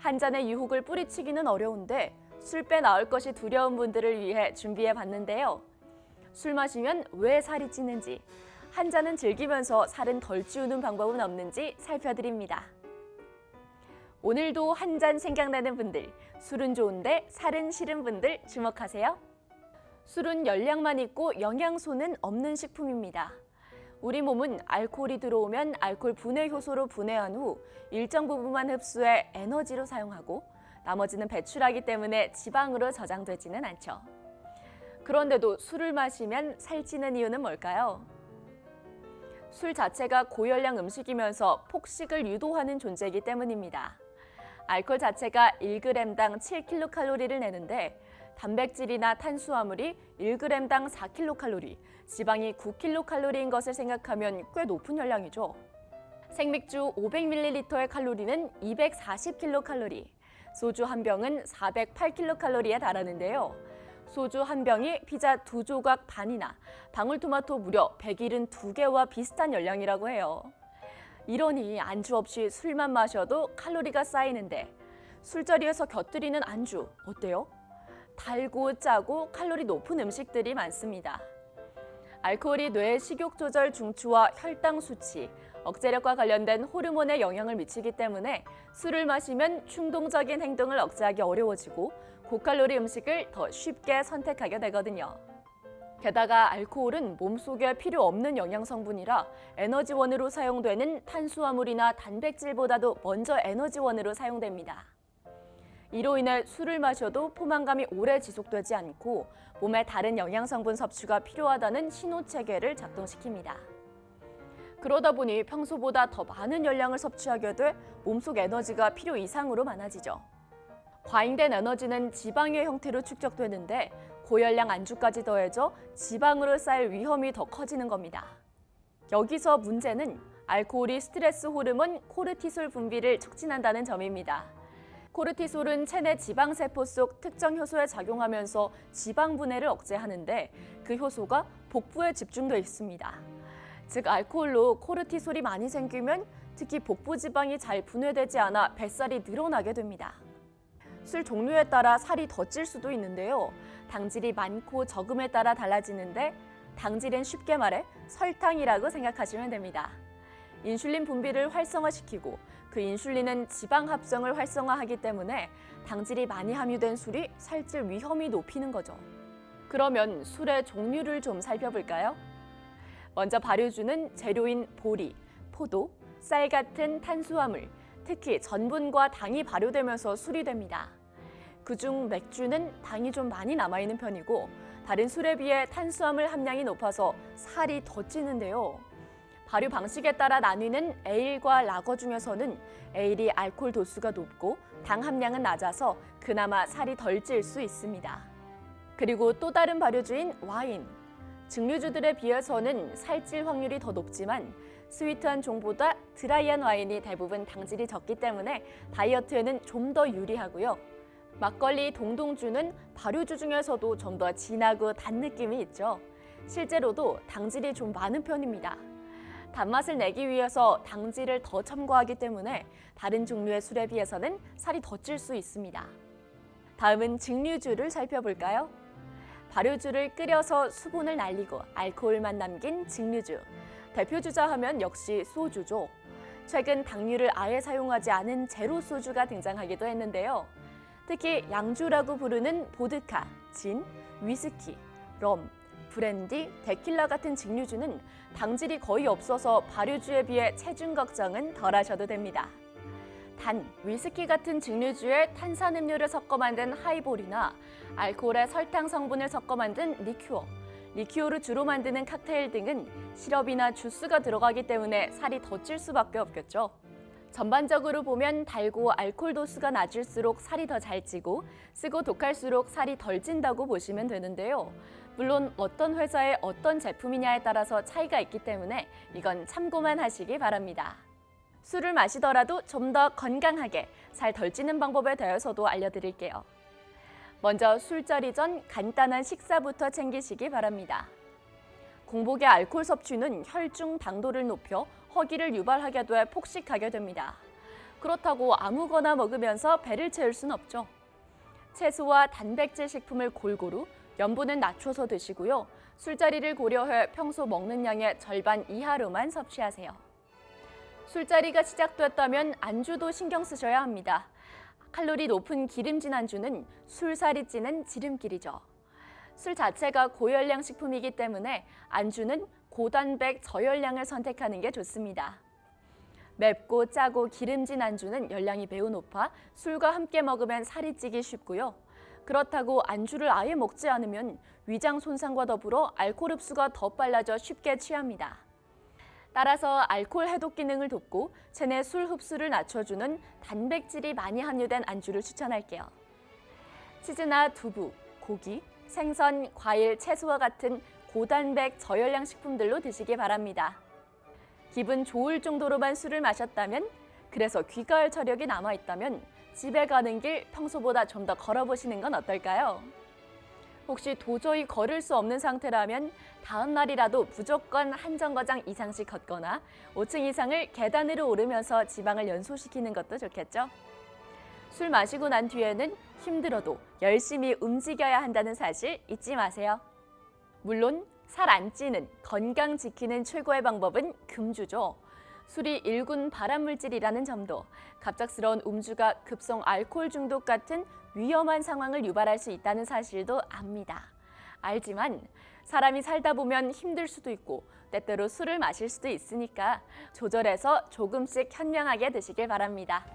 한 잔의 유혹을 뿌리치기는 어려운데 술 빼 나올 것이 두려운 분들을 위해 준비해 봤는데요. 술 마시면 왜 살이 찌는지, 한 잔은 즐기면서 살은 덜 찌우는 방법은 없는지 살펴드립니다. 오늘도 한 잔 생각나는 분들, 술은 좋은데 살은 싫은 분들 주목하세요. 술은 열량만 있고 영양소는 없는 식품입니다. 우리 몸은 알코올이 들어오면 알코올 분해 효소로 분해한 후 일정 부분만 흡수해 에너지로 사용하고 나머지는 배출하기 때문에 지방으로 저장되지는 않죠. 그런데도 술을 마시면 살찌는 이유는 뭘까요? 술 자체가 고열량 음식이면서 폭식을 유도하는 존재이기 때문입니다. 알코올 자체가 1g당 7kcal를 내는데 단백질이나 탄수화물이 1g당 4kcal, 지방이 9kcal인 것을 생각하면 꽤 높은 열량이죠. 생맥주 500ml의 칼로리는 240kcal, 소주 한 병은 408kcal에 달하는데요. 소주 한 병이 피자 2조각 반이나 방울토마토 무려 172개와 비슷한 열량이라고 해요. 이러니 안주 없이 술만 마셔도 칼로리가 쌓이는데 술자리에서 곁들이는 안주 어때요? 달고 짜고 칼로리 높은 음식들이 많습니다. 알코올이 뇌의 식욕 조절 중추와 혈당 수치, 억제력과 관련된 호르몬에 영향을 미치기 때문에 술을 마시면 충동적인 행동을 억제하기 어려워지고 고칼로리 음식을 더 쉽게 선택하게 되거든요. 게다가 알코올은 몸속에 필요 없는 영양 성분이라 에너지원으로 사용되는 탄수화물이나 단백질보다도 먼저 에너지원으로 사용됩니다. 이로 인해 술을 마셔도 포만감이 오래 지속되지 않고 몸에 다른 영양 성분 섭취가 필요하다는 신호 체계를 작동시킵니다. 그러다 보니 평소보다 더 많은 열량을 섭취하게 돼 몸속 에너지가 필요 이상으로 많아지죠. 과잉된 에너지는 지방의 형태로 축적되는데 고열량 안주까지 더해져 지방으로 쌓일 위험이 더 커지는 겁니다. 여기서 문제는 알코올이 스트레스 호르몬 코르티솔 분비를 촉진한다는 점입니다. 코르티솔은 체내 지방세포 속 특정 효소에 작용하면서 지방 분해를 억제하는데 그 효소가 복부에 집중돼 있습니다. 즉 알코올로 코르티솔이 많이 생기면 특히 복부 지방이 잘 분해되지 않아 뱃살이 늘어나게 됩니다. 술 종류에 따라 살이 더 찔 수도 있는데요. 당질이 많고 적음에 따라 달라지는데 당질은 쉽게 말해 설탕이라고 생각하시면 됩니다. 인슐린 분비를 활성화시키고 그 인슐린은 지방 합성을 활성화하기 때문에 당질이 많이 함유된 술이 살찔 위험이 높이는 거죠. 그러면 술의 종류를 좀 살펴볼까요? 먼저 발효주는 재료인 보리, 포도, 쌀 같은 탄수화물, 특히 전분과 당이 발효되면서 술이 됩니다. 그중 맥주는 당이 좀 많이 남아있는 편이고 다른 술에 비해 탄수화물 함량이 높아서 살이 더 찌는데요. 발효 방식에 따라 나뉘는 에일과 라거 중에서는 에일이 알코올 도수가 높고 당 함량은 낮아서 그나마 살이 덜 찔 수 있습니다. 그리고 또 다른 발효주인 와인. 증류주들에 비해서는 살찔 확률이 더 높지만 스위트한 종보다 드라이한 와인이 대부분 당질이 적기 때문에 다이어트에는 좀 더 유리하고요. 막걸리, 동동주는 발효주 중에서도 좀 더 진하고 단 느낌이 있죠. 실제로도 당질이 좀 많은 편입니다. 단맛을 내기 위해서 당질을 더 첨가하기 때문에 다른 종류의 술에 비해서는 살이 더 찔 수 있습니다. 다음은 증류주를 살펴볼까요? 발효주를 끓여서 수분을 날리고 알코올만 남긴 증류주. 대표주자 하면 역시 소주죠. 최근 당류를 아예 사용하지 않은 제로 소주가 등장하기도 했는데요. 특히 양주라고 부르는 보드카, 진, 위스키, 럼, 브랜디, 데킬라 같은 증류주는 당질이 거의 없어서 발효주에 비해 체중 걱정은 덜 하셔도 됩니다. 단, 위스키 같은 증류주에 탄산음료를 섞어 만든 하이볼이나 알코올에 설탕 성분을 섞어 만든 리큐어, 리큐어를 주로 만드는 칵테일 등은 시럽이나 주스가 들어가기 때문에 살이 더 찔 수밖에 없겠죠. 전반적으로 보면 달고 알코올 도수가 낮을수록 살이 더 잘 찌고 쓰고 독할수록 살이 덜 찐다고 보시면 되는데요. 물론 어떤 회사의 어떤 제품이냐에 따라서 차이가 있기 때문에 이건 참고만 하시기 바랍니다. 술을 마시더라도 좀 더 건강하게 살 덜 찌는 방법에 대해서도 알려드릴게요. 먼저 술자리 전 간단한 식사부터 챙기시기 바랍니다. 공복의 알코올 섭취는 혈중 당도를 높여 허기를 유발하게 돼 폭식하게 됩니다. 그렇다고 아무거나 먹으면서 배를 채울 순 없죠. 채소와 단백질 식품을 골고루, 염분은 낮춰서 드시고요. 술자리를 고려해 평소 먹는 양의 절반 이하로만 섭취하세요. 술자리가 시작됐다면 안주도 신경 쓰셔야 합니다. 칼로리 높은 기름진 안주는 술살이 찌는 지름길이죠. 술 자체가 고열량 식품이기 때문에 안주는 고단백 저열량을 선택하는 게 좋습니다. 맵고 짜고 기름진 안주는 열량이 매우 높아 술과 함께 먹으면 살이 찌기 쉽고요. 그렇다고 안주를 아예 먹지 않으면 위장 손상과 더불어 알코올 흡수가 더 빨라져 쉽게 취합니다. 따라서 알코올 해독 기능을 돕고 체내 술 흡수를 낮춰주는 단백질이 많이 함유된 안주를 추천할게요. 치즈나 두부, 고기, 생선, 과일, 채소와 같은 고단백 저열량 식품들로 드시기 바랍니다. 기분 좋을 정도로만 술을 마셨다면, 그래서 귀가할 체력이 남아있다면 집에 가는 길 평소보다 좀 더 걸어보시는 건 어떨까요? 혹시 도저히 걸을 수 없는 상태라면 다음 날이라도 무조건 한 정거장 이상씩 걷거나 5층 이상을 계단으로 오르면서 지방을 연소시키는 것도 좋겠죠? 술 마시고 난 뒤에는 힘들어도 열심히 움직여야 한다는 사실 잊지 마세요. 물론 살 안 찌는, 건강 지키는 최고의 방법은 금주죠. 술이 일군 발암물질이라는 점도, 갑작스러운 음주가 급성 알코올 중독 같은 위험한 상황을 유발할 수 있다는 사실도 압니다. 알지만 사람이 살다 보면 힘들 수도 있고 때때로 술을 마실 수도 있으니까 조절해서 조금씩 현명하게 드시길 바랍니다.